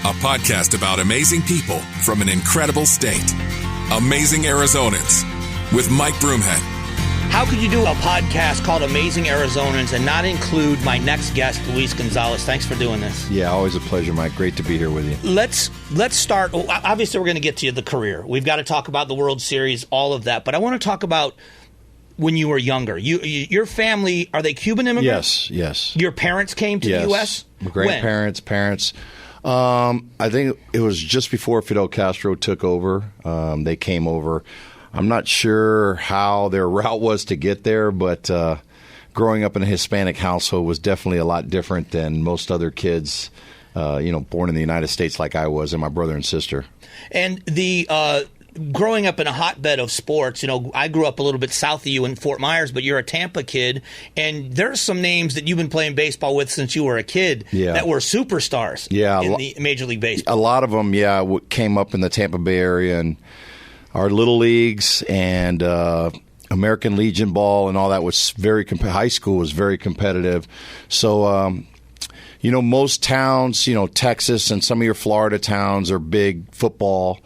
a podcast about amazing people from an incredible state. Amazing Arizonans with Mike Broomhead. How could you do a podcast called Amazing Arizonans and not include my next guest, Luis Gonzalez? Thanks for doing this. Yeah, always a pleasure, Mike. Great to be here with you. Let's start. Obviously, we're going to get to the career. We've got to talk about the World Series, all of that. But I want to talk about when you were younger. Your family, are they Cuban immigrants? Yes. Your parents came to the U.S.? Grandparents, parents. I think it was just before Fidel Castro took over. They came over. I'm not sure how their route was to get there, but growing up in a Hispanic household was definitely a lot different than most other kids, born in the United States like I was, and my brother and sister. And the growing up in a hotbed of sports, I grew up a little bit south of you in Fort Myers, but you're a Tampa kid, and there's some names that you've been playing baseball with since you were a kid that were superstars in the Major League Baseball. A lot of them, came up in the Tampa Bay area, and our little leagues and American Legion ball and all that was very high school was very competitive. So, most towns, Texas and some of your Florida towns are big football.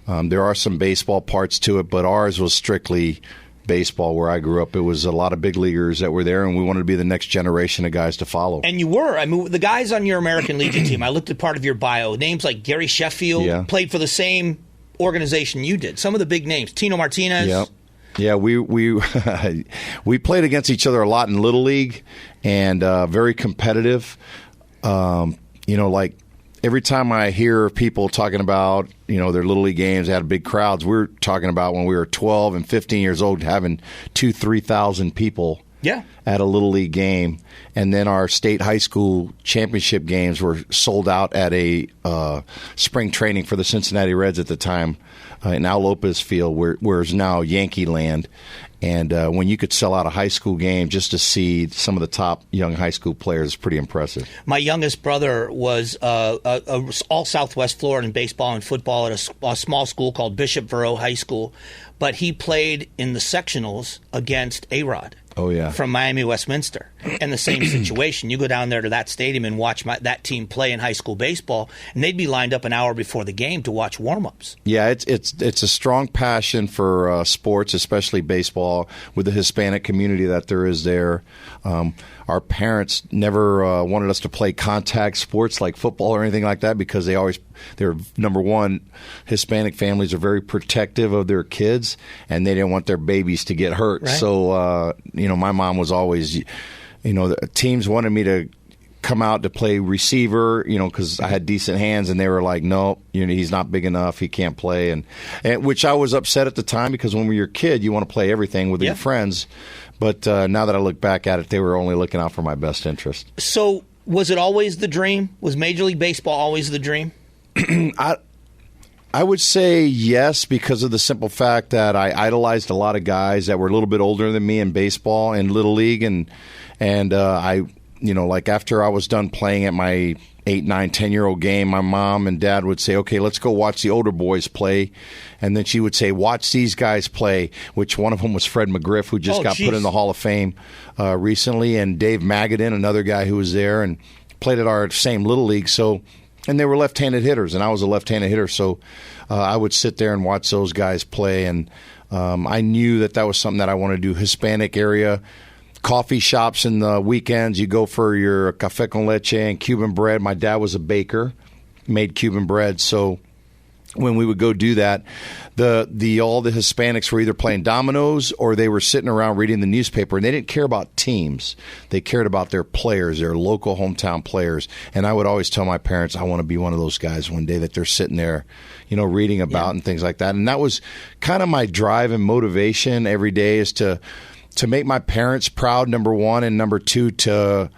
There are some baseball parts to it, but ours was strictly baseball where I grew up. It was a lot of big leaguers that were there, and we wanted to be the next generation of guys to follow. And you were. I mean, the guys on your American Legion team, I looked at part of your bio. Names like Gary Sheffield played for the same organization you did. Some of the big names, Tino Martinez. Yeah, we we played against each other a lot in Little League, and very competitive. Like every time I hear people talking about their Little League games, they had big crowds. We're talking about when we were 12 and 15 years old, having 2,000-3,000 people. At a Little League game. And then our state high school championship games were sold out at a spring training for the Cincinnati Reds at the time in Al Lopez Field, where is now Yankee Land. And when you could sell out a high school game just to see some of the top young high school players is pretty impressive. My youngest brother was all Southwest Florida in baseball and football at a small school called Bishop Verot High School. But he played in the sectionals against A-Rod. Oh, yeah. From Miami Westminster. And the same situation. You go down there to that stadium and watch that team play in high school baseball, and they'd be lined up an hour before the game to watch warm-ups. Yeah, it's a strong passion for sports, especially baseball, with the Hispanic community that there is there. Our parents never wanted us to play contact sports like football or anything like that because they're number one, Hispanic families are very protective of their kids, and they didn't want their babies to get hurt. Right. So, my mom was always, the teams wanted me to come out to play receiver, because I had decent hands, and they were like, no, he's not big enough, he can't play, and which I was upset at the time because when you're a kid, you want to play everything with your friends. But now that I look back at it, they were only looking out for my best interest. So was it always the dream? Was Major League Baseball always the dream? I would say yes, because of the simple fact that I idolized a lot of guys that were a little bit older than me in baseball and Little League. And I, after I was done playing at my 8, 9, 10-year-old game, my mom and dad would say, okay, let's go watch the older boys play. And then she would say, watch these guys play, which one of them was Fred McGriff, who just got put in the Hall of Fame recently, and Dave Magadan, another guy who was there and played at our same Little League. So, and they were left-handed hitters, and I was a left-handed hitter. So I would sit there and watch those guys play. And I knew that was something that I wanted to do. Hispanic area, coffee shops in the weekends. You go for your café con leche and Cuban bread. My dad was a baker, made Cuban bread. So when we would go do that, all the Hispanics were either playing dominoes or they were sitting around reading the newspaper, and they didn't care about teams. They cared about their players, their local hometown players. And I would always tell my parents, I want to be one of those guys one day that they're sitting there, reading about and things like that. And that was kind of my drive and motivation every day, is to make my parents proud, number one, and number two, to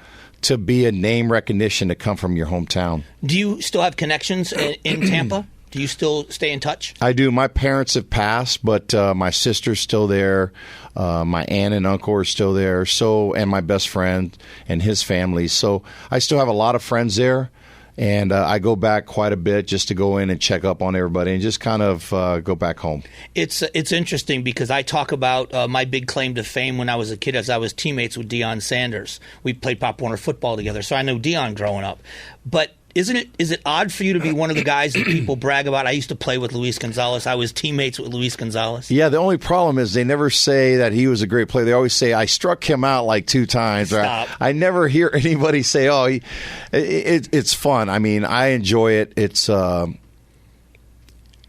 be a name recognition to come from your hometown. Do you still have connections in Tampa? Do you still stay in touch? I do. My parents have passed, but my sister's still there. My aunt and uncle are still there. So, and my best friend and his family. So I still have a lot of friends there. And I go back quite a bit just to go in and check up on everybody and just kind of go back home. It's interesting because I talk about my big claim to fame when I was a kid, as I was teammates with Deion Sanders. We played Pop Warner football together, so I know Deion growing up. But Is it odd for you to be one of the guys that people brag about? I used to play with Luis Gonzalez. I was teammates with Luis Gonzalez. Yeah, the only problem is they never say that he was a great player. They always say, I struck him out like 2 times. Stop. I never hear anybody say, oh, it's fun. I mean, I enjoy it. It's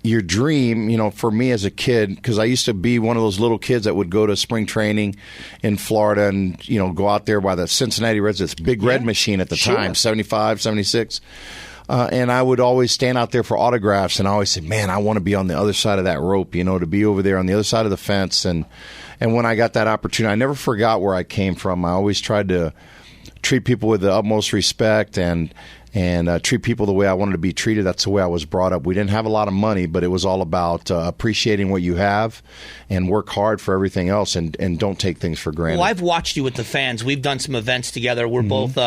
your dream, for me as a kid, because I used to be one of those little kids that would go to spring training in Florida and, go out there by the Cincinnati Reds, this big red machine at the time, 75, 76. And I would always stand out there for autographs, and I always said, man, I want to be on the other side of that rope, to be over there on the other side of the fence. And when I got that opportunity, I never forgot where I came from. I always tried to treat people with the utmost respect and treat people the way I wanted to be treated. That's the way I was brought up. We didn't have a lot of money, but it was all about appreciating what you have and work hard for everything else and don't take things for granted. Well, I've watched you with the fans. We've done some events together. We're both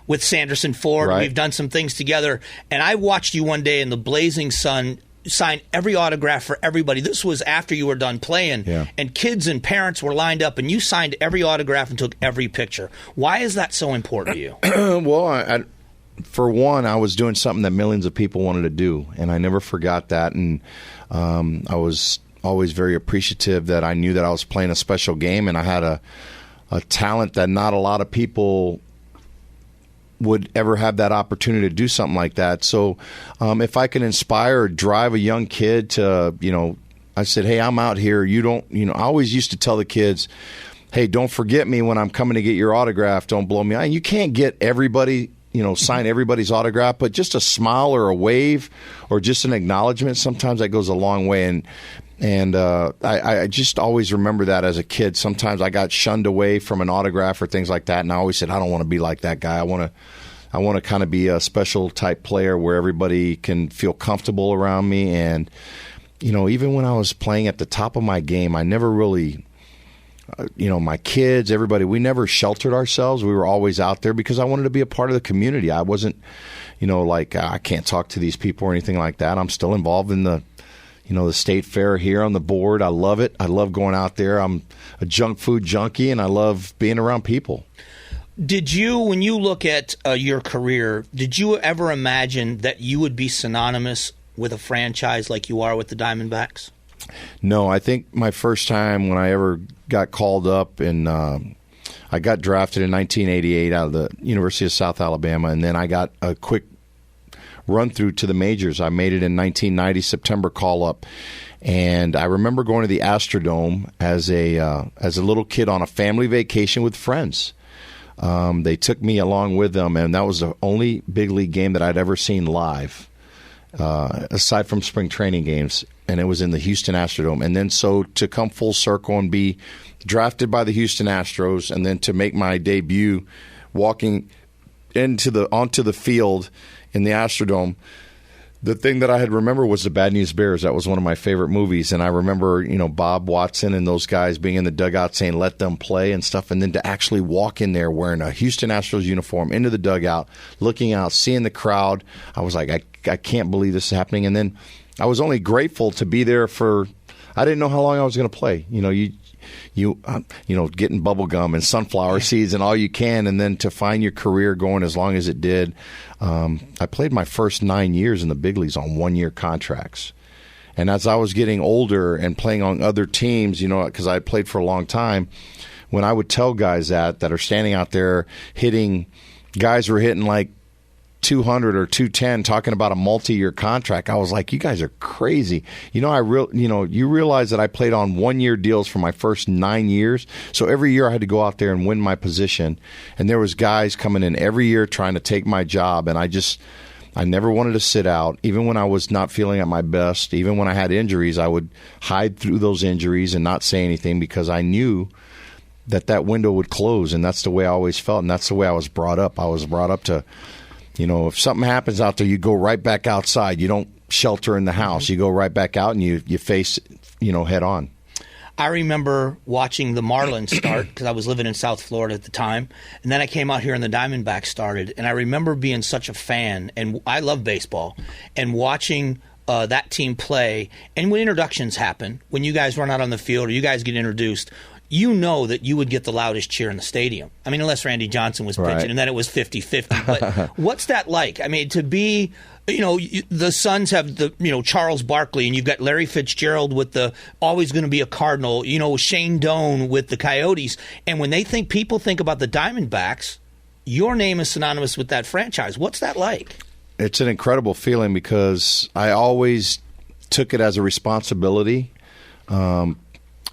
with Sanderson Ford. Right. We've done some things together. And I watched you one day in the blazing sun sign every autograph for everybody. This was after you were done playing. Yeah. And kids and parents were lined up, and you signed every autograph and took every picture. Why is that so important to you? Well, for one, I was doing something that millions of people wanted to do, and I never forgot that. And I was always very appreciative that I knew that I was playing a special game, and I had a talent that not a lot of people would ever have that opportunity to do something like that. So if I can inspire or drive a young kid to, I said, hey, I'm out here. I always used to tell the kids, hey, don't forget me when I'm coming to get your autograph. Don't blow me out. And you can't get everybody, sign everybody's autograph, but just a smile or a wave or just an acknowledgement, sometimes that goes a long way. And I just always remember that as a kid. Sometimes I got shunned away from an autograph or things like that, and I always said, I don't want to be like that guy. I want to kind of be a special type player where everybody can feel comfortable around me. And, even when I was playing at the top of my game, I never really my kids, everybody, we never sheltered ourselves. We were always out there because I wanted to be a part of the community. I wasn't, like I can't talk to these people or anything like that. I'm still involved in the state fair here on the board. I love it. I love going out there. I'm a junk food junkie, and I love being around people. Did you, when you look at your career, did you ever imagine that you would be synonymous with a franchise like you are with the Diamondbacks? No, I think my first time when I ever got called up, and I got drafted in 1988 out of the University of South Alabama, and then I got a quick run through to the majors. I made it in 1990 September call up, and I remember going to the Astrodome as a little kid on a family vacation with friends. They took me along with them, and that was the only big league game that I'd ever seen live, aside from spring training games, and it was in the Houston Astrodome. And then so to come full circle and be drafted by the Houston Astros, and then to make my debut walking onto the field in the Astrodome, the thing that I had remember was the Bad News Bears. That was one of my favorite movies. And I remember, Bob Watson and those guys being in the dugout saying, let them play and stuff. And then to actually walk in there wearing a Houston Astros uniform into the dugout, looking out, seeing the crowd, I was like, I can't believe this is happening. And then I was only grateful to be there I didn't know how long I was going to play. Getting bubble gum and sunflower seeds and all you can, and then to find your career going as long as it did. I played my first 9 years in the big leagues on one-year contracts. And as I was getting older and playing on other teams, because I played for a long time, when I would tell guys that are standing out there guys were hitting like 200 or 210 talking about a multi-year contract, I was like, you guys are crazy. You realize that I played on one-year deals for my first 9 years. So every year I had to go out there and win my position. And there was guys coming in every year trying to take my job. And I never wanted to sit out. Even when I was not feeling at my best, even when I had injuries, I would hide through those injuries and not say anything because I knew that window would close. And that's the way I always felt. And that's the way I was brought up. I was brought up to, if something happens out there, you go right back outside. You don't shelter in the house. You go right back out and you face, head on. I remember watching the Marlins start because I was living in South Florida at the time. And then I came out here and the Diamondbacks started. And I remember being such a fan, and I love baseball, and watching that team play. And when introductions happen, when you guys run out on the field or you guys get introduced, you know that you would get the loudest cheer in the stadium. I mean, unless Randy Johnson was pitching, and then it was 50-50. But what's that like? I mean, to be, the Suns have Charles Barkley, and you've got Larry Fitzgerald with the always going to be a Cardinal, Shane Doan with the Coyotes. And when people think about the Diamondbacks, your name is synonymous with that franchise. What's that like? It's an incredible feeling because I always took it as a responsibility. I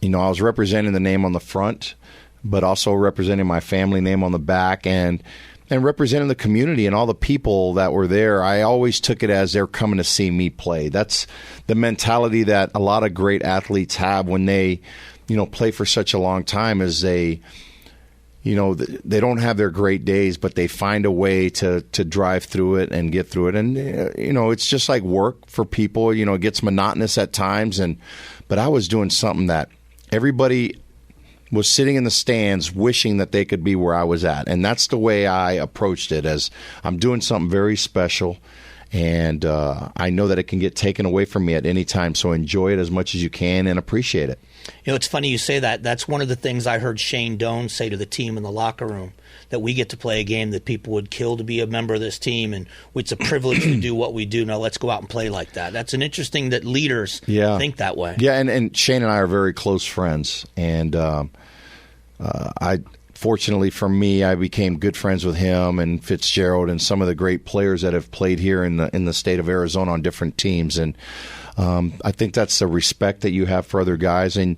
was representing the name on the front, but also representing my family name on the back and representing the community and all the people that were there. I always took it as they're coming to see me play. That's the mentality that a lot of great athletes have when they, play for such a long time, is they don't have their great days, but they find a way to drive through it and get through it. And, it's just like work for people. It gets monotonous at times. But I was doing something that everybody was sitting in the stands wishing that they could be where I was at. And that's the way I approached it, as I'm doing something very special. And I know that it can get taken away from me at any time. So enjoy it as much as you can and appreciate it. It's funny you say that. That's one of the things I heard Shane Doan say to the team in the locker room, that we get to play a game that people would kill to be a member of this team, and it's a privilege to do what we do. Now let's go out and play like that. That's an interesting that leaders think that way. Yeah, and Shane and I are very close friends. And fortunately for me, I became good friends with him and Fitzgerald and some of the great players that have played here in the state of Arizona on different teams. And I think that's the respect that you have for other guys. And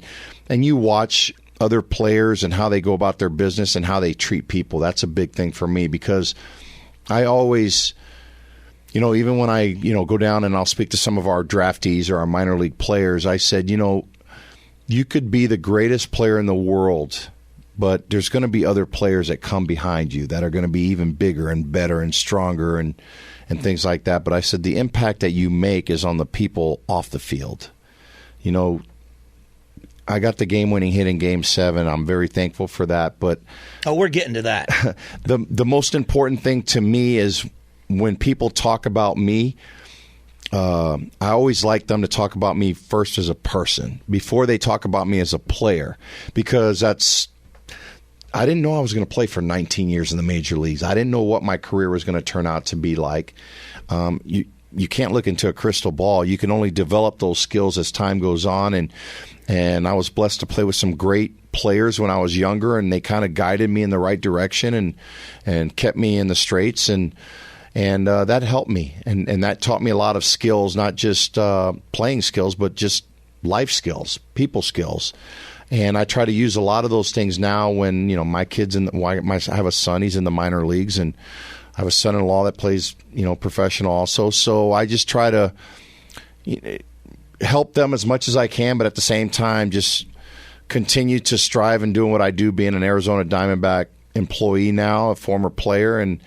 you watch other players and how they go about their business and how they treat people. That's a big thing for me, because I always, even when I, go down and I'll speak to some of our draftees or our minor league players, I said, you could be the greatest player in the world, but there's going to be other players that come behind you that are going to be even bigger and better and stronger and things like that. But I said the impact that you make is on the people off the field. I got the game-winning hit in Game 7. I'm very thankful for that. But we're getting to that. The most important thing to me is when people talk about me, I always like them to talk about me first as a person before they talk about me as a player, because I didn't know I was going to play for 19 years in the major leagues. I didn't know what my career was going to turn out to be like. You can't look into a crystal ball. You can only develop those skills as time goes on. And I was blessed to play with some great players when I was younger, and they kind of guided me in the right direction and kept me in the straights. And that helped me. And that taught me a lot of skills, not just playing skills, but just life skills, people skills. And I try to use a lot of those things now when, my kids, I have a son, he's in the minor leagues, and I have a son-in-law that plays, professional also. So I just try to help them as much as I can, but at the same time, just continue to strive and doing what I do, being an Arizona Diamondback employee now, a former player, and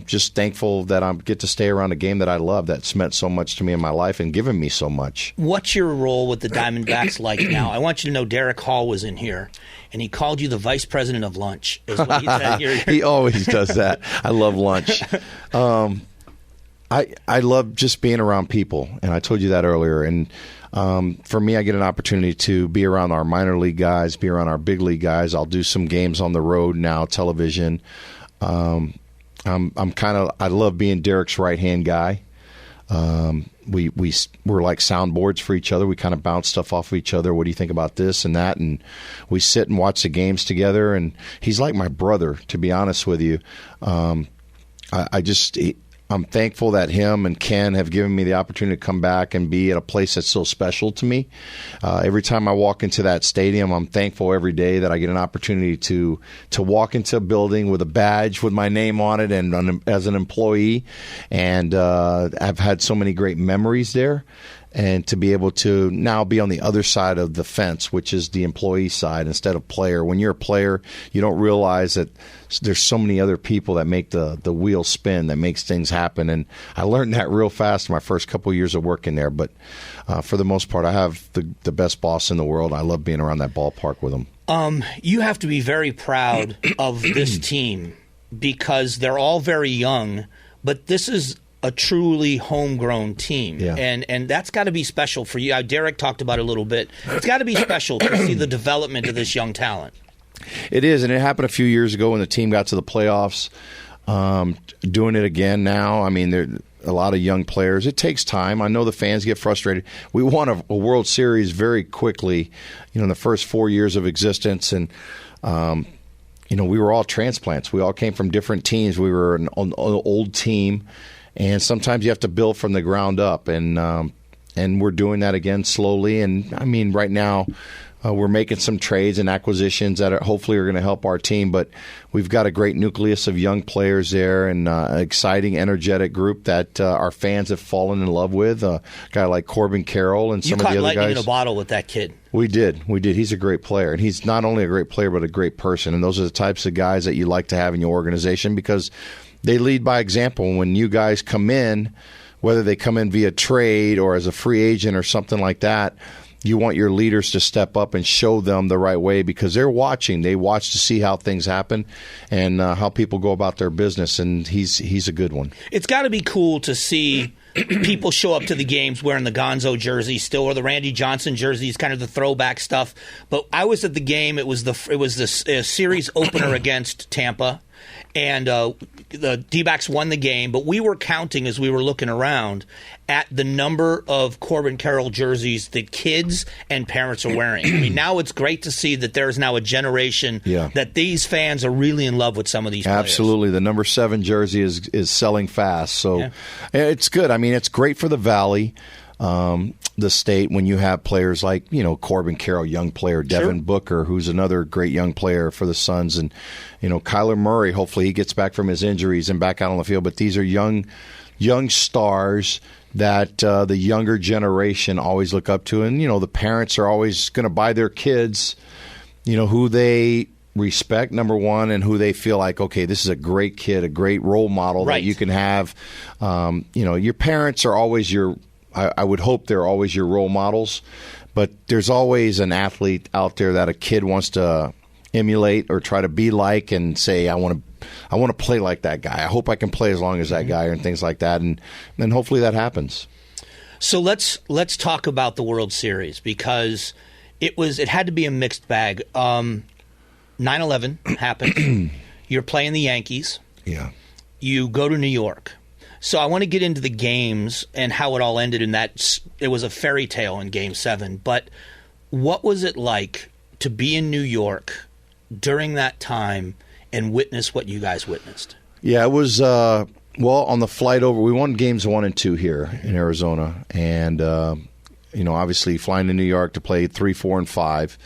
just thankful that I get to stay around a game that I love, that's meant so much to me in my life and given me so much. What's your role with the Diamondbacks like now? I want you to know Derek Hall was in here, and he called you the vice president of lunch, is what he said. He always does that. I love lunch. I love just being around people, and I told you that earlier. And for me, I get an opportunity to be around our minor league guys, be around our big league guys. I'll do some games on the road now, television. I love being Derek's right-hand guy. We're like soundboards for each other. We kind of bounce stuff off of each other. What do you think about this and that? And we sit and watch the games together. And he's like my brother, to be honest with you. I'm thankful that him and Ken have given me the opportunity to come back and be at a place that's so special to me. Every time I walk into that stadium, I'm thankful every day that I get an opportunity to walk into a building with a badge with my name on it and as an employee. And I've had so many great memories there. And to be able to now be on the other side of the fence, which is the employee side instead of player. When you're a player, you don't realize that there's so many other people that make the wheel spin, that makes things happen. And I learned that real fast in my first couple of years of working there. But for the most part, I have the best boss in the world. I love being around that ballpark with him. You have to be very proud of this team because they're all very young, but this is a truly homegrown team. Yeah. And that's got to be special for you. Derek talked about it a little bit. It's got to be special to see the development of this young talent. It is, and it happened a few years ago when the team got to the playoffs. Doing it again now. I mean, there are a lot of young players. It takes time. I know the fans get frustrated. We won a World Series very quickly, in the first 4 years of existence, and we were all transplants. We all came from different teams. We were an old team, and sometimes you have to build from the ground up, and we're doing that again slowly. And I mean, right now, we're making some trades and acquisitions that hopefully are going to help our team, but we've got a great nucleus of young players there and an exciting, energetic group that our fans have fallen in love with. A guy like Corbin Carroll and some of the other guys. You caught lightning in a bottle with that kid. We did. He's a great player, and he's not only a great player but a great person, and those are the types of guys that you like to have in your organization because they lead by example. When you guys come in, whether they come in via trade or as a free agent or something like that, you want your leaders to step up and show them the right way because they're watching. They watch to see how things happen and how people go about their business, and he's a good one. It's got to be cool to see people show up to the games wearing the Gonzo jersey still, or the Randy Johnson jerseys, kind of the throwback stuff. But I was at the game. It was the series opener against Tampa. And the D-backs won the game, but we were counting as we were looking around at the number of Corbin Carroll jerseys that kids and parents are wearing. I mean, now it's great to see that there is now a generation that these fans are really in love with some of these players. Absolutely. The number 7 jersey is selling fast. So it's good. I mean, it's great for the Valley. The state, when you have players like, Corbin Carroll, young player, Devin Booker, who's another great young player for the Suns, and, Kyler Murray, hopefully he gets back from his injuries and back out on the field. But these are young stars that the younger generation always look up to. And, the parents are always going to buy their kids, who they respect, number one, and who they feel like, okay, this is a great kid, a great role model that you can have. Your parents are always I would hope they're always your role models, but there's always an athlete out there that a kid wants to emulate or try to be like and say, I want to play like that guy. I hope I can play as long as that guy, and things like that, and then hopefully that happens. So let's talk about the World Series because it had to be a mixed bag. 9/11 happened. You're playing the Yankees. Yeah. You go to New York. So I want to get into the games and how it all ended in that it was a fairy tale in Game 7. But what was it like to be in New York during that time and witness what you guys witnessed? Yeah, it was, on the flight over, we won Games 1 and 2 here in Arizona. And, obviously flying to New York to play 3, 4, and 5.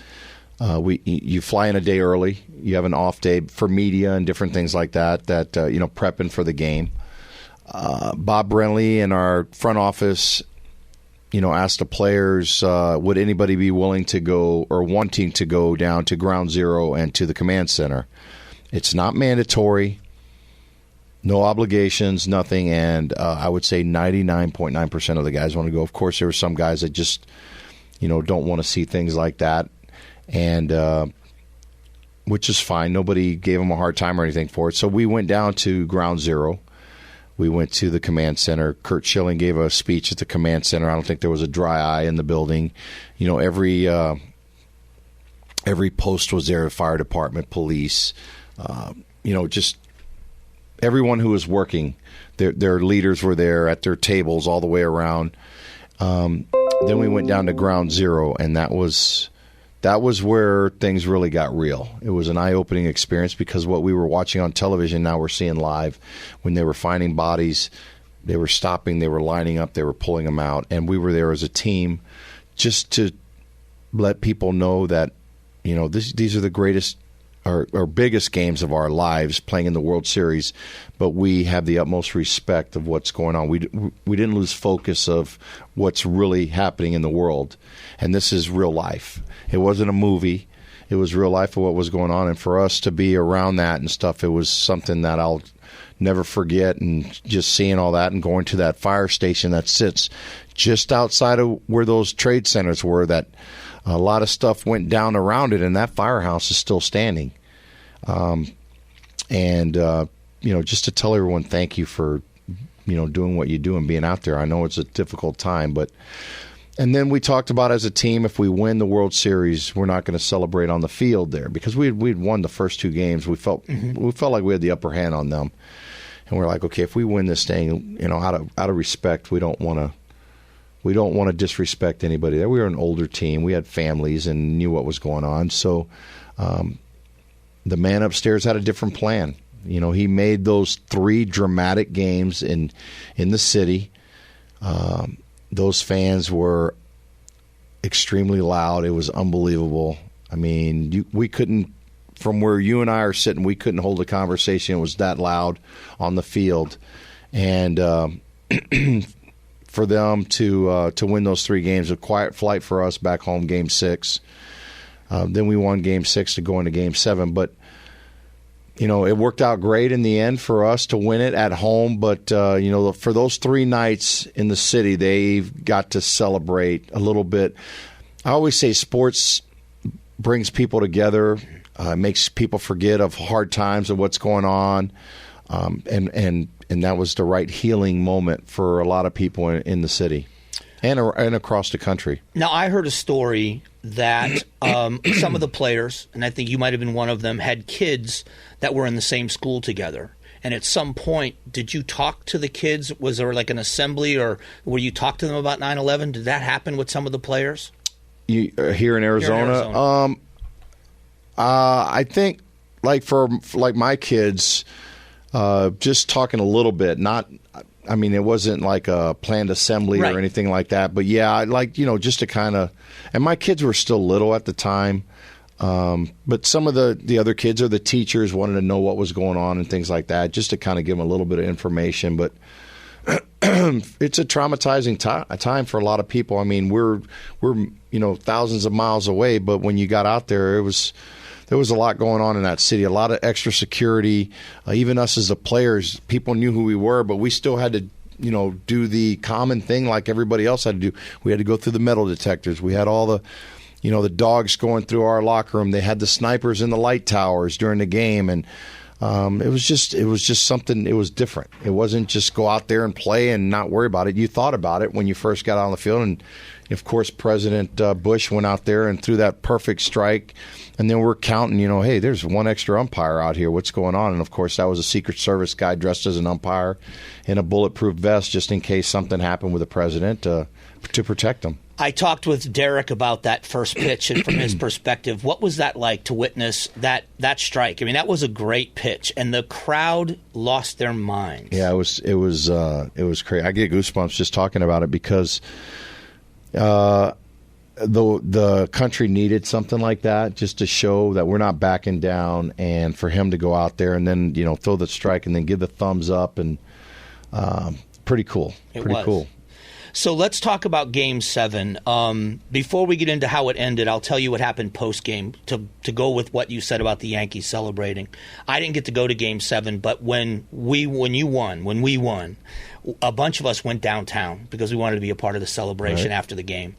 You fly in a day early. You have an off day for media and different things like that, prepping for the game. Bob Brenly in our front office, asked the players, would anybody be willing to go or wanting to go down to Ground Zero and to the command center? It's not mandatory, no obligations, nothing, and I would say 99.9% of the guys want to go. Of course, there were some guys that just, don't want to see things like that, and which is fine. Nobody gave them a hard time or anything for it. So we went down to Ground Zero. We went to the command center. Kurt Schilling gave a speech at the command center. I don't think there was a dry eye in the building. Every post was there, fire department, police, just everyone who was working. Their leaders were there at their tables all the way around. Then we went down to Ground Zero, and that was where things really got real. It was an eye-opening experience because what we were watching on television, now we're seeing live. When they were finding bodies, they were stopping, they were lining up, they were pulling them out. And we were there as a team just to let people know that, these are the greatest or biggest games of our lives, playing in the World Series, but we have the utmost respect of what's going on. We didn't lose focus of what's really happening in the world, and this is real life. It wasn't a movie. It was real life of what was going on, and for us to be around that and stuff, it was something that I'll never forget, and just seeing all that and going to that fire station that sits just outside of where those trade centers were, that a lot of stuff went down around it, and that firehouse is still standing. Just to tell everyone thank you for doing what you do and being out there. I know it's a difficult time, and then we talked about as a team, if we win the World Series, we're not going to celebrate on the field there because we'd won the first 2 games. We felt like we had the upper hand on them, and we're like, okay, if we win this thing, out of respect, we don't want to disrespect anybody. We were an older team. We had families and knew what was going on. So the man upstairs had a different plan. He made those 3 dramatic games in the city. Those fans were extremely loud. It was unbelievable. I mean, we couldn't, from where you and I are sitting, we couldn't hold a conversation. It was that loud on the field. And for them to win those 3 games, a quiet flight for us back home, Game 6. Then we won Game 6 to go into Game 7. But it worked out great in the end for us to win it at home. But, for those 3 nights in the city, they've got to celebrate a little bit. I always say sports brings people together, makes people forget of hard times and what's going on. And that was the right healing moment for a lot of people in the city and across the country. Now, I heard a story that some of the players, and I think you might have been one of them, had kids that were in the same school together. And at some point, did you talk to the kids? Was there like an assembly, or were you talk to them about 9/11? Did that happen with some of the players? Here in Arizona? I think for my kids, just talking a little bit, it wasn't like a planned assembly or anything like that. But yeah, just to kind of, and my kids were still little at the time. But some of the other kids or the teachers wanted to know what was going on and things like that, just to kind of give them a little bit of information. But it's a traumatizing time for a lot of people. I mean, we're thousands of miles away, but when you got out there, there was a lot going on in that city, a lot of extra security. Even us as the players, people knew who we were, but we still had to, do the common thing like everybody else had to do. We had to go through the metal detectors. We had all the dogs going through our locker room. They had the snipers in the light towers during the game, and it was just something. It was different. It wasn't just go out there and play and not worry about it. You thought about it when you first got out on the field, and of course, President Bush went out there and threw that perfect strike. And then we're counting, hey, there's one extra umpire out here. What's going on? And, of course, that was a Secret Service guy dressed as an umpire in a bulletproof vest just in case something happened with the president to protect him. I talked with Derek about that first pitch, and from his perspective, what was that like to witness that strike? I mean, that was a great pitch, and the crowd lost their minds. Yeah, it was crazy. I get goosebumps just talking about it because the country needed something like that just to show that we're not backing down, and for him to go out there and then throw the strike and then give the thumbs up, and pretty cool. Pretty cool. So let's talk about Game 7. Before we get into how it ended, I'll tell you what happened post-game to go with what you said about the Yankees celebrating. I didn't get to go to Game 7, but when we won, a bunch of us went downtown because we wanted to be a part of the celebration after the game.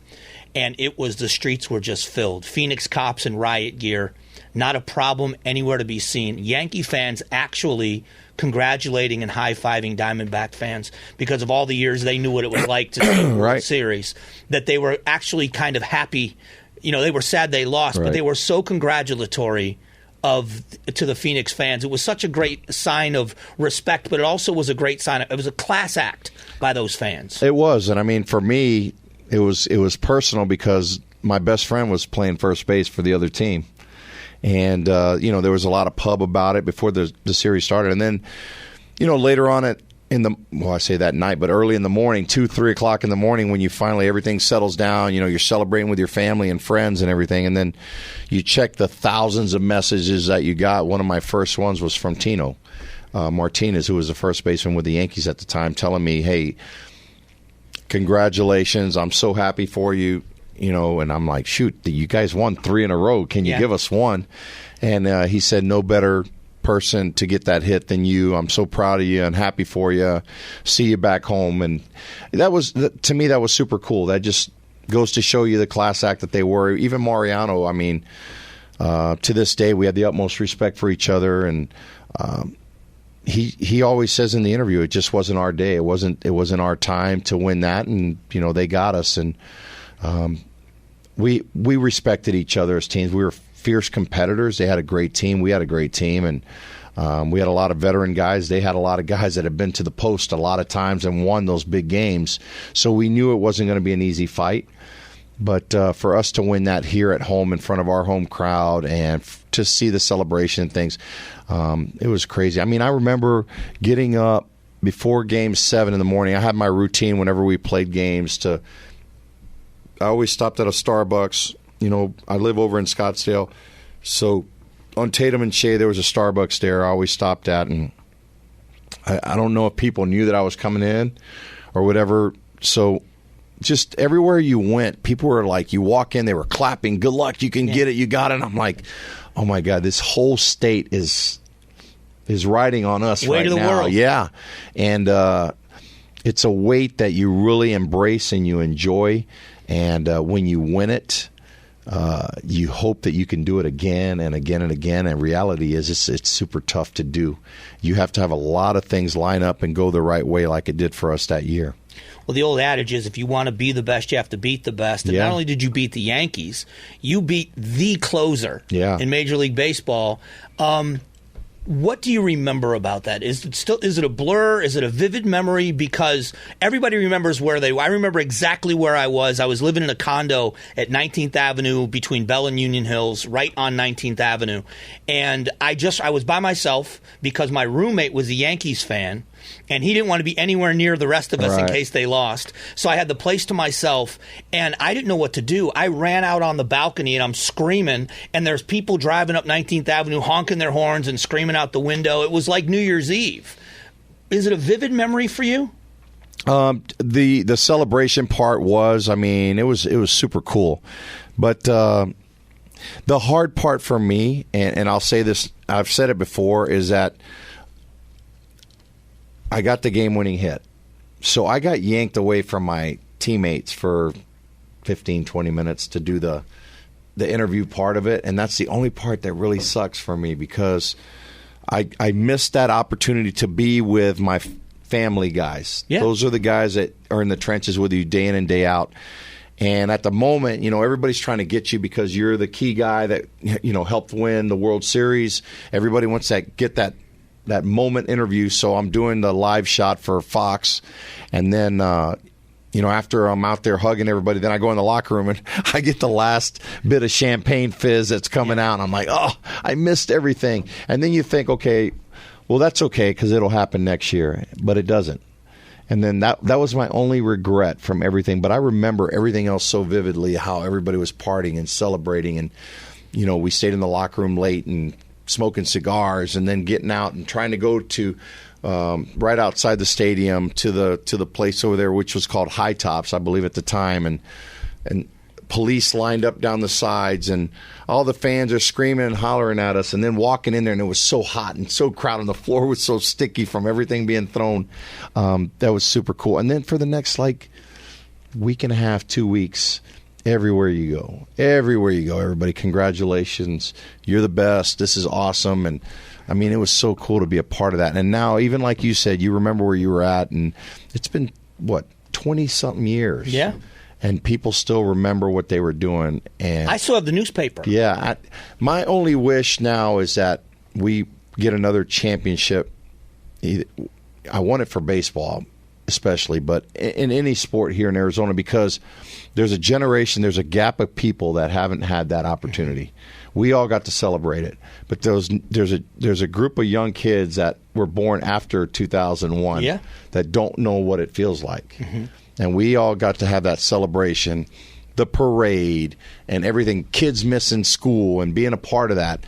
And the streets were just filled. Phoenix cops in riot gear, not a problem anywhere to be seen. Yankee fans actually congratulating and high-fiving Diamondback fans because of all the years they knew what it was like to see the World Series, that they were actually kind of happy. They were sad they lost, but they were so congratulatory to the Phoenix fans. It was such a great sign of respect, but it also was a great sign. It was a class act by those fans. It was, and I mean, for me, it was personal because my best friend was playing first base for the other team. And, there was a lot of pub about it before the series started. And then, later on I say that night, but early in the morning, 2, 3 o'clock in the morning, when you finally, everything settles down, you're celebrating with your family and friends and everything. And then you check the thousands of messages that you got. One of my first ones was from Tino Martinez, who was the first baseman with the Yankees at the time, telling me, hey, congratulations, I'm so happy for you. And I'm like, shoot, you guys won 3 in a row. Can you give us one? And he said, no better person to get that hit than you. I'm so proud of you and happy for you. See you back home. And to me, that was super cool. That just goes to show you the class act that they were. Even Mariano, I mean, to this day, we had the utmost respect for each other. And he always says in the interview, it just wasn't our day. It wasn't our time to win that, and they got us, and we respected each other as teams. We were fierce competitors. They had a great team. We had a great team, and we had a lot of veteran guys. They had a lot of guys that had been to the post a lot of times and won those big games. So we knew it wasn't going to be an easy fight. But for us to win that here at home in front of our home crowd and to see the celebration and things, it was crazy. I mean, I remember getting up before Game 7 in the morning. I had my routine whenever we played games. I always stopped at a Starbucks. I live over in Scottsdale. So on Tatum and Shea, there was a Starbucks there I always stopped at. And I don't know if people knew that I was coming in or whatever. So just everywhere you went, people were like, you walk in, they were clapping, good luck, you can get it, you got it. And I'm like, oh my God, this whole state is riding on us weight right of the now. World. Yeah. And it's a weight that you really embrace and you enjoy. And when you win it, you hope that you can do it again and again and again. And reality is it's super tough to do. You have to have a lot of things line up and go the right way like it did for us that year. Well, the old adage is if you want to be the best, you have to beat the best. And not only did you beat the Yankees, you beat the closer in Major League Baseball. What do you remember about that? Is it a blur? Is it a vivid memory? Because everybody remembers where they were. I remember exactly where I was. I was living in a condo at 19th Avenue between Bell and Union Hills, right on 19th Avenue. And I was by myself because my roommate was a Yankees fan. And he didn't want to be anywhere near the rest of us in case they lost. So I had the place to myself, and I didn't know what to do. I ran out on the balcony, and I'm screaming, and there's people driving up 19th Avenue honking their horns and screaming out the window. It was like New Year's Eve. Is it a vivid memory for you? The celebration part was, it was super cool. But the hard part for me, and I'll say this, I've said it before, is that I got the game-winning hit. So I got yanked away from my teammates for 15, 20 minutes to do the interview part of it, and that's the only part that really sucks for me because I missed that opportunity to be with my family guys. Yeah. Those are the guys that are in the trenches with you day in and day out. And at the moment, everybody's trying to get you because you're the key guy that helped win the World Series. Everybody wants to get that moment interview, so I'm doing the live shot for Fox, and then after I'm out there hugging everybody, then I go in the locker room and I get the last bit of champagne fizz that's coming out, and I'm like, oh, I missed everything. And then you think, okay, well, that's okay because it'll happen next year, but it doesn't. And then that was my only regret from everything, but I remember everything else so vividly, how everybody was partying and celebrating, and we stayed in the locker room late and smoking cigars, and then getting out and trying to go to right outside the stadium to the place over there, which was called High Tops, I believe at the time, and police lined up down the sides, and all the fans are screaming and hollering at us, and then walking in there, and it was so hot and so crowded, and the floor was so sticky from everything being thrown. That was super cool. And then for the next week and a half, 2 weeks, everywhere you go, everybody, congratulations, you're the best, this is awesome. And it was so cool to be a part of that. And now, even like you said, you remember where you were at, and it's been 20-something years. Yeah. And people still remember what they were doing. And I still have the newspaper. Yeah. My only wish now is that we get another championship. I want it for baseball especially, but in any sport here in Arizona, because there's a generation, there's a gap of people that haven't had that opportunity. We all got to celebrate it, but there's a group of young kids that were born after 2001 that don't know what it feels like. Mm-hmm. And we all got to have that celebration, the parade, and everything, kids missing school and being a part of that.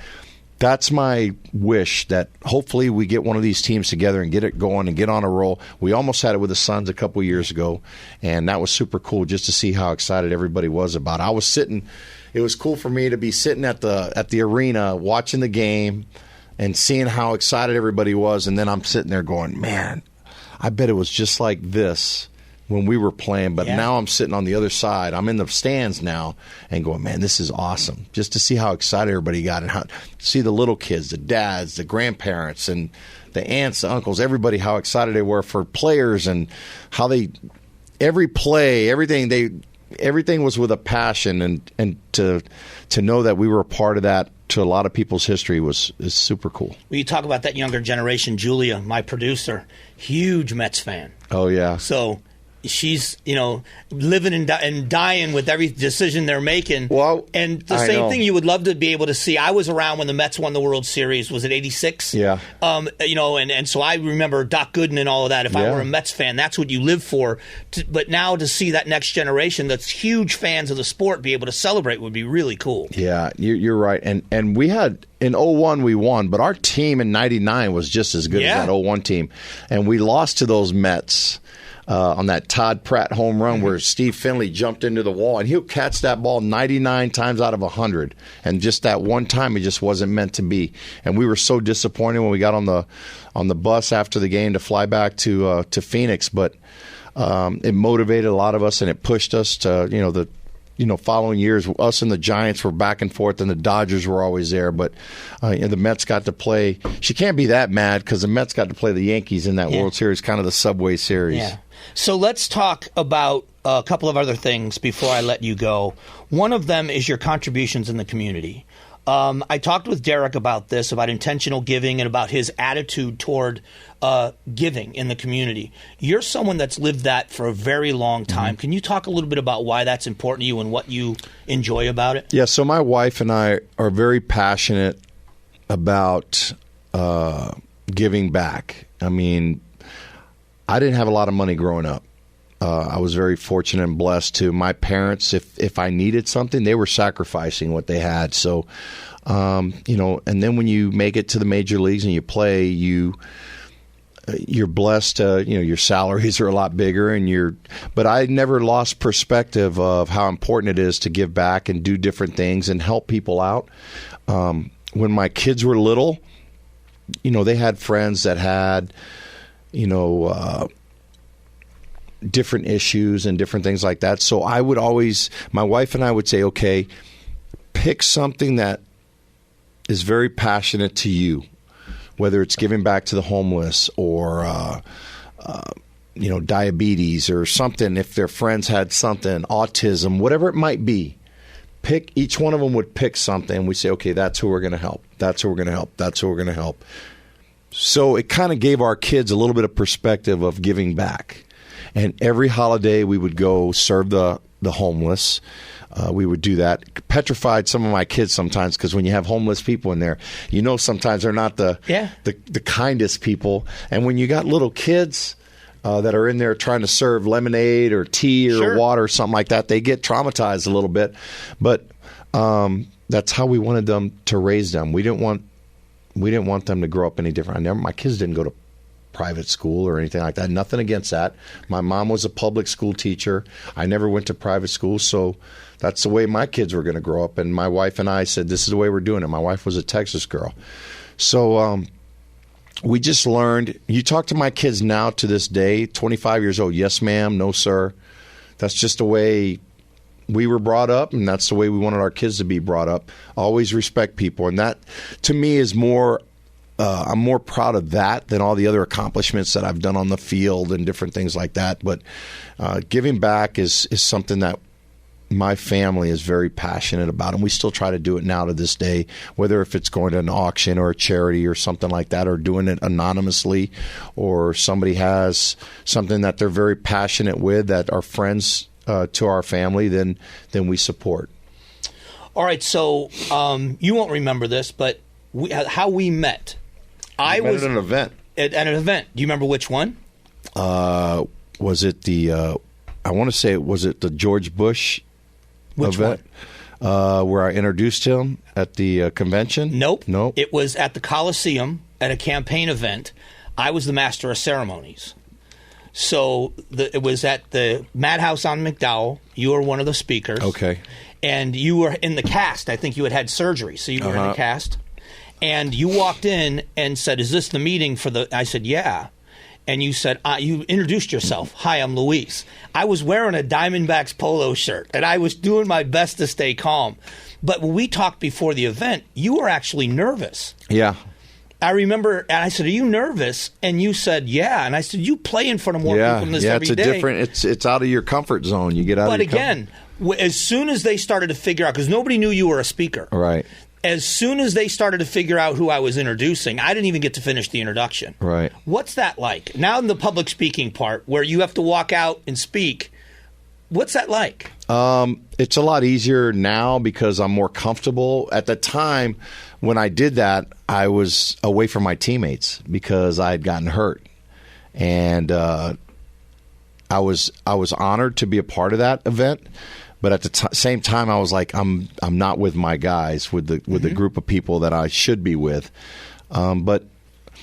That's my wish, that hopefully we get one of these teams together and get it going and get on a roll. We almost had it with the Suns a couple years ago, and that was super cool just to see how excited everybody was about it. It was cool for me to be sitting at the arena watching the game and seeing how excited everybody was, and then I'm sitting there going, man, I bet it was just like this when we were playing, but now I'm sitting on the other side. I'm in the stands now and going, man, this is awesome. Just to see how excited everybody got and how see the little kids, the dads, the grandparents, and the aunts, the uncles, everybody, how excited they were for players and how they every play, everything was with a passion, and to know that we were a part of that to a lot of people's history is super cool. Well, you talk about that younger generation. Julia, my producer, huge Mets fan. Oh yeah. So she's, living and dying with every decision they're making. Well, and the same thing you would love to be able to see. I was around when the Mets won the World Series. Was it 86? Yeah. And so I remember Doc Gooden and all of that. If I were a Mets fan, that's what you live for. But now to see that next generation that's huge fans of the sport be able to celebrate would be really cool. Yeah, you're right. And we had, in 01 we won, but our team in 99 was just as good as that 01 team. And we lost to those Mets. On that Todd Pratt home run where Steve Finley jumped into the wall, and he'll catch that ball 99 times out of 100. And just that one time, it just wasn't meant to be. And we were so disappointed when we got on the bus after the game to fly back to Phoenix. But it motivated a lot of us, and it pushed us to the following years. Us and the Giants were back and forth, and the Dodgers were always there. But the Mets got to play. She can't be that mad because the Mets got to play the Yankees in that World Series, kind of the Subway Series. Yeah. So let's talk about a couple of other things before I let you go. One of them is your contributions in the community. I talked with Derek about this, about intentional giving and about his attitude toward giving in the community. You're someone that's lived that for a very long time. Mm-hmm. Can you talk a little bit about why that's important to you and what you enjoy about it? Yeah, so my wife and I are very passionate about giving back. I mean, I didn't have a lot of money growing up. I was very fortunate and blessed to my parents. If I needed something, they were sacrificing what they had. So, and then when you make it to the major leagues and you play, you're blessed. Your salaries are a lot bigger, but I never lost perspective of how important it is to give back and do different things and help people out. When my kids were little, they had friends that had, different issues and different things like that. So I would always, my wife and I would say, okay, pick something that is very passionate to you, whether it's giving back to the homeless or, diabetes or something. If their friends had something, autism, whatever it might be, each one of them would pick something. And we say, okay, that's who we're going to help. That's who we're going to help. That's who we're going to help. So it kind of gave our kids a little bit of perspective of giving back. And every holiday we would go serve the homeless. We would do that. Petrified some of my kids sometimes because when you have homeless people in there, sometimes they're not the kindest people. And when you got little kids that are in there trying to serve lemonade or tea or water or something like that, they get traumatized a little bit. But that's how we wanted them to raise them. We didn't want them to grow up any different. My kids didn't go to private school or anything like that. Nothing against that. My mom was a public school teacher. I never went to private school, so that's the way my kids were going to grow up. And my wife and I said, this is the way we're doing it. My wife was a Texas girl. So we just learned. You talk to my kids now to this day, 25 years old, yes, ma'am, no, sir. That's just the way we were brought up, and that's the way we wanted our kids to be brought up. Always respect people. And that, to me, is more I'm more proud of that than all the other accomplishments that I've done on the field and different things like that. But giving back is something that my family is very passionate about, and we still try to do it now to this day, whether if it's going to an auction or a charity or something like that, or doing it anonymously, or somebody has something that they're very passionate with that are friends to our family, then we support. All right, so you won't remember this, but how we met. I was at an event. At an event. Do you remember which one? Was it the? I want to say was it the George Bush event? Where I introduced him at the convention? Nope. It was at the Coliseum at a campaign event. I was the master of ceremonies. So it was at the Madhouse on McDowell. You were one of the speakers. Okay. And you were in the cast. I think you had surgery, so you were in the cast. And you walked in and said, "Is this the meeting for the?" I said, "Yeah." and you said, you introduced yourself. Hi, I'm Luis. I was wearing a Diamondbacks polo shirt, and I was doing my best to stay calm. But when we talked before the event, you were actually nervous. Yeah. I remember, and I said, "Are you nervous?" And you said, "Yeah." And I said, "You play in front of more people than this every day." Yeah, it's a different. It's out of your comfort zone. You get out. But of your again, as soon as they started to figure out, because nobody knew you were a speaker, right? As soon as they started to figure out who I was introducing, I didn't even get to finish the introduction. Right. What's that like? Now in the public speaking part, where you have to walk out and speak, what's that like? It's a lot easier now because I'm more comfortable. At the time when I did that, I was away from my teammates because I had gotten hurt, and I was honored to be a part of that event. But at the same time, I was like, I'm not with my guys, with the group of people that I should be with. But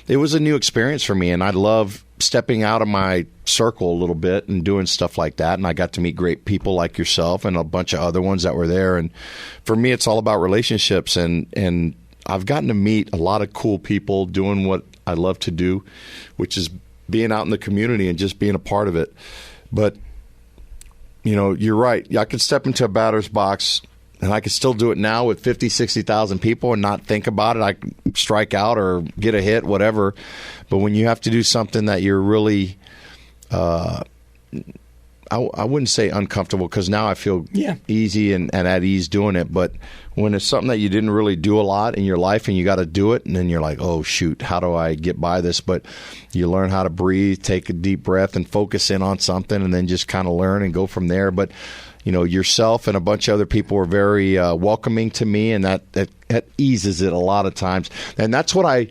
it was a new experience for me, and I love stepping out of my circle a little bit and doing stuff like that. And I got to meet great people like yourself and a bunch of other ones that were there. And for me, it's all about relationships, and I've gotten to meet a lot of cool people doing what I love to do, which is being out in the community and just being a part of it. But you know, you're right. I could step into a batter's box, and I could still do it now with 50, 60,000 people and not think about it. I can strike out or get a hit, whatever. But when you have to do something that you're really, I wouldn't say uncomfortable, because now I feel easy and at ease doing it. But when it's something that you didn't really do a lot in your life and you got to do it, and then you're like, oh, shoot, how do I get by this? But you learn how to breathe, take a deep breath, and focus in on something, and then just kind of learn and go from there. But, you know, yourself and a bunch of other people were very welcoming to me, and that eases it a lot of times. And that's what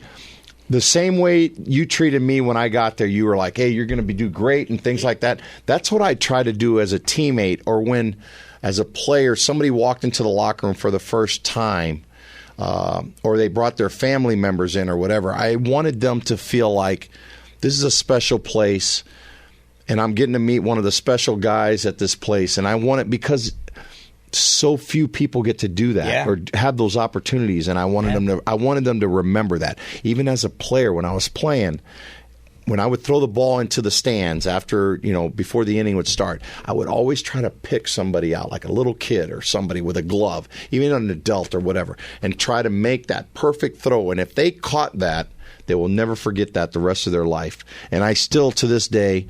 the same way you treated me when I got there, you were like, hey, you're going to do great and things like that. That's what I try to do as a teammate, or when, as a player, somebody walked into the locker room for the first time, or they brought their family members in or whatever. I wanted them to feel like this is a special place, and I'm getting to meet one of the special guys at this place. And I want it because so few people get to do that or have those opportunities, and I wanted them to remember that. Even as a player, when I was playing, when I would throw the ball into the stands after, before the inning would start, I would always try to pick somebody out, like a little kid or somebody with a glove, even an adult or whatever, and try to make that perfect throw. And if they caught that, they will never forget that the rest of their life. And I still, to this day,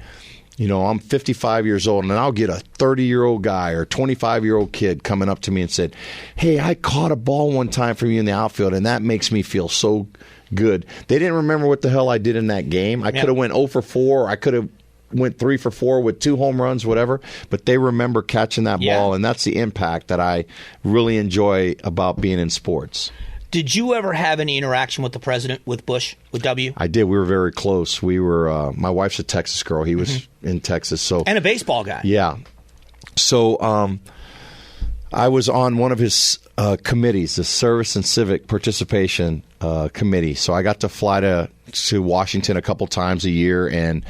I'm 55 years old, and I'll get a 30-year-old guy or 25-year-old kid coming up to me and said, hey, I caught a ball one time from you in the outfield, and that makes me feel so good. They didn't remember what the hell I did in that game. I could have went 0 for 4. I could have went 3 for 4 with 2 home runs, whatever. But they remember catching that ball, and that's the impact that I really enjoy about being in sports. Did you ever have any interaction with the president, with Bush, with W? I did. We were very close. We were. My wife's a Texas girl. He was in Texas, and a baseball guy. Yeah. So I was on one of his committees, the Service and Civic Participation Committee. So I got to fly to Washington a couple times a year, and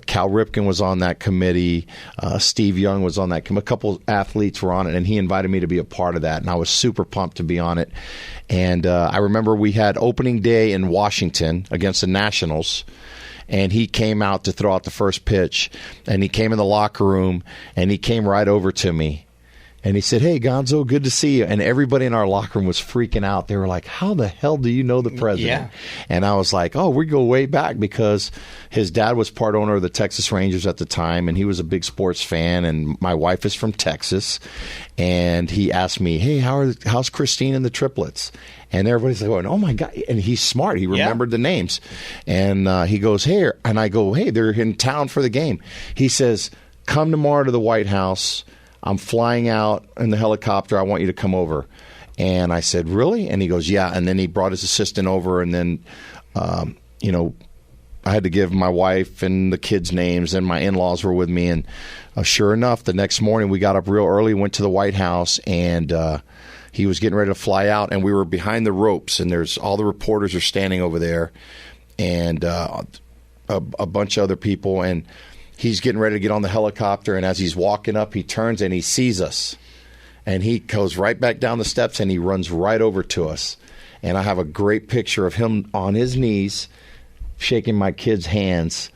Cal Ripken was on that committee. Steve Young was on that committee. A couple athletes were on it, and he invited me to be a part of that, and I was super pumped to be on it. And I remember we had opening day in Washington against the Nationals, and he came out to throw out the first pitch, and he came in the locker room, and he came right over to me. And he said, hey, Gonzo, good to see you. And everybody in our locker room was freaking out. They were like, how the hell do you know the president? Yeah. And I was like, oh, we go way back, because his dad was part owner of the Texas Rangers at the time, and he was a big sports fan, and my wife is from Texas. And he asked me, hey, how's Christine and the triplets? And everybody's like, going, oh, my God. And he's smart. He remembered the names. And he goes, hey. And I go, hey, they're in town for the game. He says, come tomorrow to the White House. I'm flying out in the helicopter. I want you to come over. And I said, really? And he goes, yeah. And then he brought his assistant over, and then, I had to give my wife and the kids names, and my in-laws were with me. And sure enough, the next morning we got up real early, went to the White House, and he was getting ready to fly out, and we were behind the ropes, and there's all the reporters are standing over there, and a bunch of other people, and he's getting ready to get on the helicopter, and as he's walking up, he turns and he sees us. And he goes right back down the steps, and he runs right over to us. And I have a great picture of him on his knees shaking my kids' hands.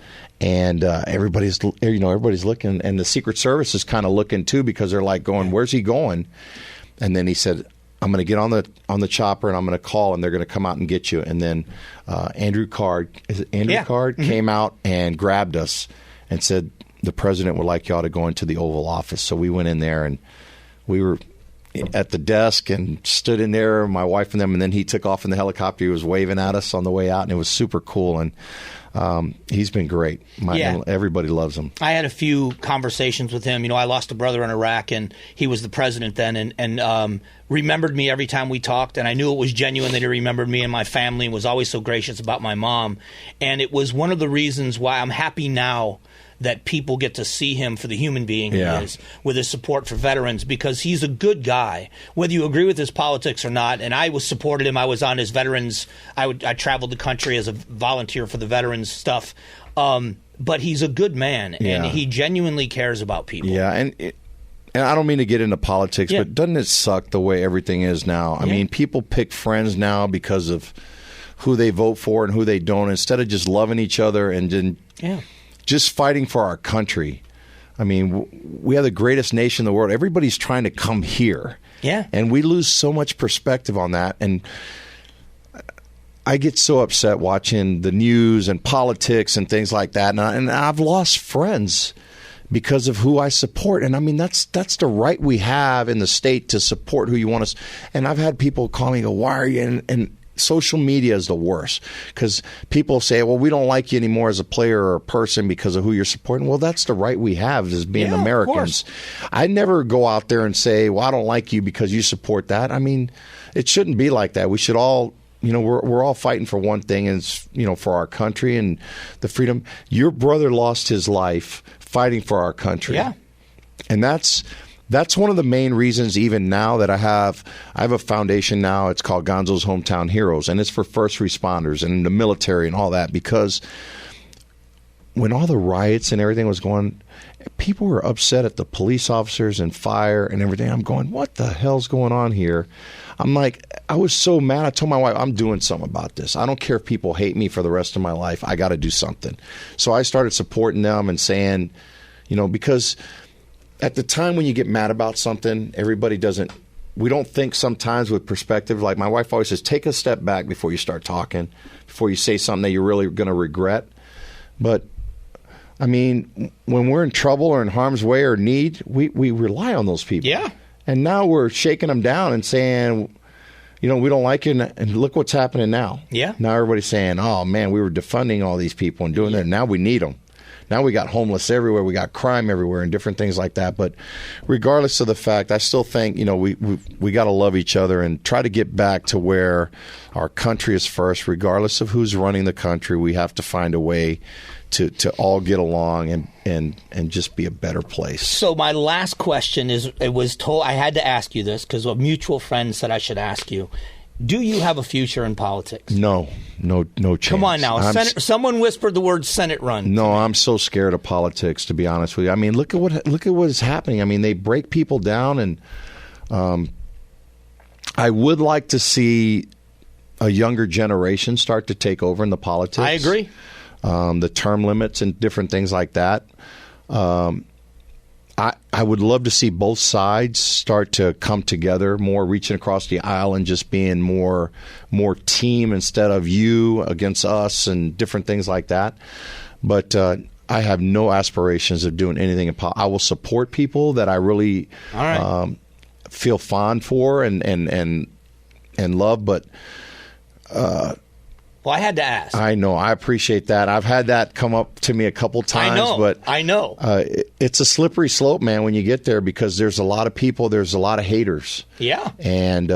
And everybody's looking, and the Secret Service is kind of looking too, because they're like going, "Where's he going?" And then he said, "I'm going to get on the chopper, and I'm going to call, and they're going to come out and get you." And then Andrew Card came out and grabbed us and said, "The president would like y'all to go into the Oval Office." So we went in there, and we were at the desk and stood in there, my wife and them, and then he took off in the helicopter. He was waving at us on the way out, and it was super cool. And he's been great. Everybody loves him. I had a few conversations with him. I lost a brother in Iraq, and he was the president then, and remembered me every time we talked, and I knew it was genuine that he remembered me and my family and was always so gracious about my mom. And it was one of the reasons why I'm happy now that people get to see him for the human being he is, with his support for veterans, because he's a good guy, whether you agree with his politics or not. And I supported him. I was on his veterans. I traveled the country as a volunteer for the veterans stuff. But he's a good man, and he genuinely cares about people. Yeah, and I don't mean to get into politics, but doesn't it suck the way everything is now? I mean, people pick friends now because of who they vote for and who they don't, instead of just loving each other and just fighting for our country. I mean, we have the greatest nation in the world. Everybody's trying to come here. Yeah. And we lose so much perspective on that. And I get so upset watching the news and politics and things like that. And I've lost friends because of who I support. And I mean, that's the right we have in the state to support who you want us. And I've had people call me and go, "Why are you?" And social media is the worst, because people say, "Well, we don't like you anymore as a player or a person because of who you're supporting." Well, that's the right we have as being Americans. I never go out there and say, "Well, I don't like you because you support that." I mean, it shouldn't be like that. We should all, we're all fighting for one thing, and it's, for our country and the freedom. Your brother lost his life fighting for our country. Yeah. And that's one of the main reasons, even now, that I have a foundation now. It's called Gonzo's Hometown Heroes, and it's for first responders and the military and all that, because when all the riots and everything was going, people were upset at the police officers and fire and everything. I'm going, what the hell's going on here? I'm like, I was so mad. I told my wife, I'm doing something about this. I don't care if people hate me for the rest of my life. I got to do something. So I started supporting them and saying, because at the time when you get mad about something, we don't think sometimes with perspective. Like my wife always says, take a step back before you start talking, before you say something that you're really going to regret. But I mean, when we're in trouble or in harm's way or need, we rely on those people. Yeah. And now we're shaking them down and saying, we don't like you, and look what's happening now. Yeah. Now everybody's saying, oh, man, we were defunding all these people and doing that. Now we need them. Now we got homeless everywhere. We got crime everywhere and different things like that. But regardless of the fact, I still think, we got to love each other and try to get back to where our country is first. Regardless of who's running the country, we have to find a way to all get along and just be a better place. So my last question is, I had to ask you this because a mutual friend said I should ask you. Do you have a future in politics? No chance. Come on now. Someone whispered the word Senate run. No, I'm so scared of politics, to be honest with you. I mean, look at what is happening. I mean, they break people down, and I would like to see a younger generation start to take over in the politics. I agree. The term limits and different things like that. I would love to see both sides start to come together more, reaching across the aisle and just being more team instead of you against us and different things like that. But I have no aspirations of doing anything in politics. I will support people that I really feel fond for and love, but well, I had to ask. I know. I appreciate that. I've had that come up to me a couple times. I know. It's a slippery slope, man, when you get there, because there's a lot of people, there's a lot of haters. Yeah. And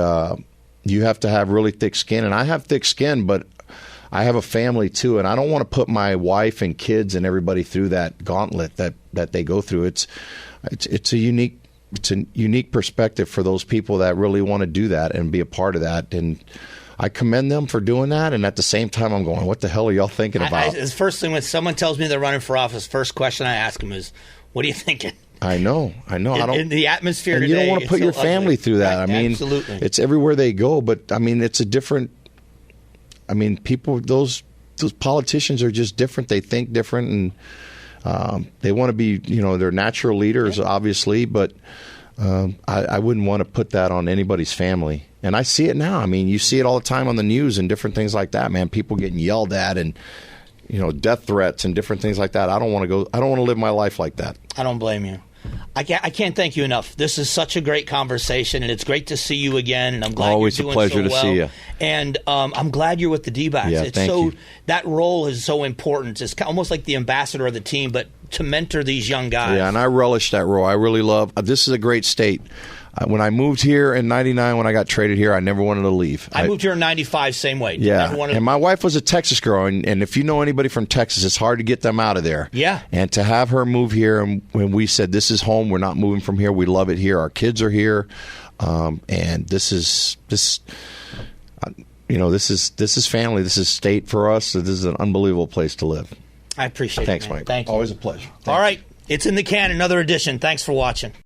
you have to have really thick skin. And I have thick skin, but I have a family too, and I don't want to put my wife and kids and everybody through that gauntlet that they go through. It's a unique perspective for those people that really want to do that and be a part of that. And I commend them for doing that, and at the same time, I'm going, what the hell are y'all thinking about? The first thing when someone tells me they're running for office, first question I ask them is, what are you thinking? I know. In the atmosphere and today, you don't want to put your family through that. Right, I mean, absolutely. It's everywhere they go, but I mean, it's a different. I mean, people, those those politicians are just different. They think different, and they want to be, they're natural leaders, obviously, but I wouldn't want to put that on anybody's family. And I see it now. I mean, you see it all the time on the news and different things like that, man. People getting yelled at and, death threats and different things like that. I don't want to live my life like that. I don't blame you. I can't thank you enough. This is such a great conversation, and it's great to see you again. And I'm glad always you're doing a pleasure so to well. see you. And I'm glad you're with the D-backs. Yeah, thank you. That role is so important. It's almost like the ambassador of the team, but to mentor these young guys. Yeah, and I relish that role. I really love. This is a great state. When I moved here in '99, when I got traded here, I never wanted to leave. I moved here in '95, same way. Yeah, and my wife was a Texas girl, and if you know anybody from Texas, it's hard to get them out of there. Yeah. And to have her move here, and when we said, this is home, we're not moving from here, we love it here, our kids are here, and this is family, this is state for us, so this is an unbelievable place to live. I appreciate it. Thanks, Mike. Thank you. Always a pleasure. All right, it's in the can, another edition. Thanks for watching.